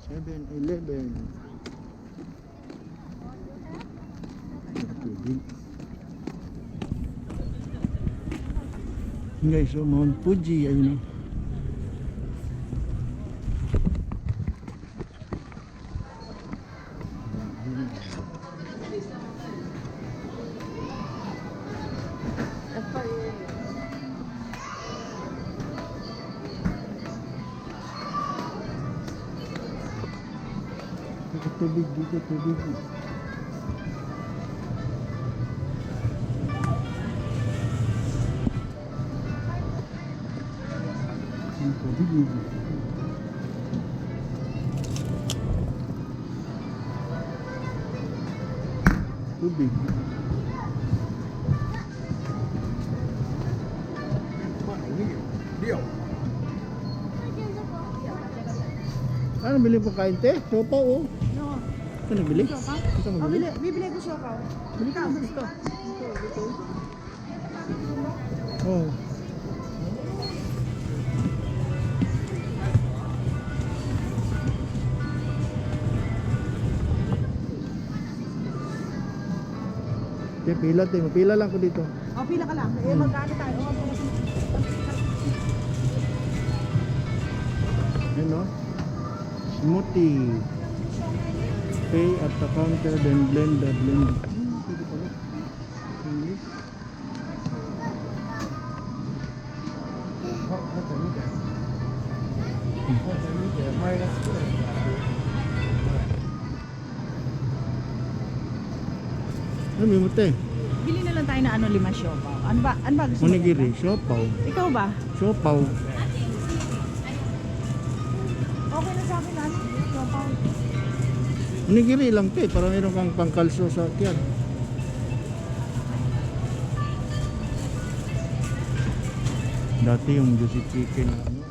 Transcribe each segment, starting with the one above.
7-Eleven. Tubig. Guys, so Mount Fuji, ayun o. Tubig dito, tubig. Tubig dito. Tubig. Ano bili po kain te? Sopa o? Ano bili? Ito mo bili? Bibili ko siopaw. Bili ka mo dito. Oh. Pila te, mapila lang ko dito. Oh, pila ka lang. Eh, magkano tayo? Ano? Smoothie. Pay at the counter, then blend the blend. Pwede pala. English. Ano may mute? Bili na lang tayo na ano, 5 siopaw. Ano ba gusto mo? Onigiri, siopaw. Ikaw ba? Siopaw. Okay na sa akin ano, siopaw. Onigiri lang te, para meron kang pangkalso sa tiyan. Dati yung juicy chicken na ano,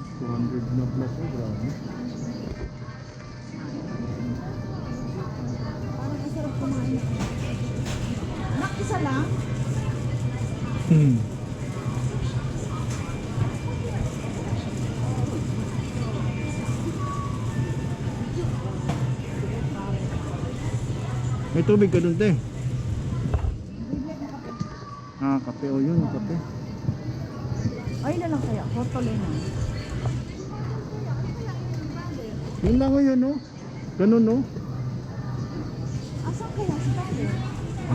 200 na plus eh, grabe. Parang masarap kumain. Anak, isa lang? May tubig ka dun te. Ah, kape o yun, kape. Ay na lang kaya, portol na. Yun lang o yun o. Ganun o. Asan kaya si Pablo?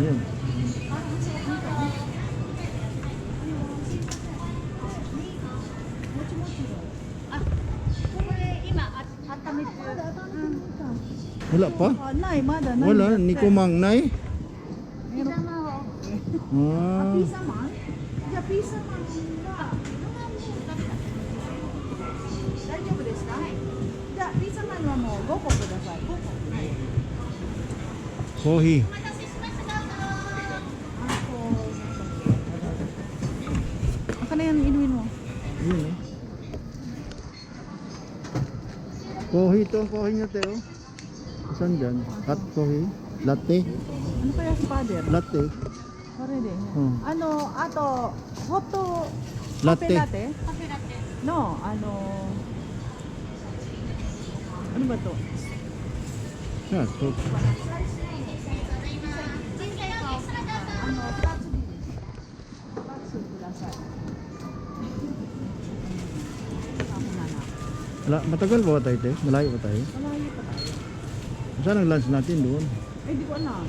Ayan. Parang ang sarap nito. Mochi-mochi. Wala pa? Nay, mada, nay. Wala, ni kumang nay. Meron. Ah, Pizza man? Yeah, pizza man. Daijoubu desu ka? Yeah, pizza man wa mo 5個ください。kohi. Aka na yan, inumin mo. Yun o. Kohi to, kohi nyo te o. Saan dyan? Hot kohi? Latte? Ano kaya si father? Latte? Pare din. Hmm. Ano, ato, hotto, Latte. latte? No, ano ba to? Ah, to. Ano, tatsu kudasai. Ako na na. Matagal ba tayo te? Malayo ba tayo? Malayo pa tayo. Saan ang lunch natin doon? Eh, di ko alam.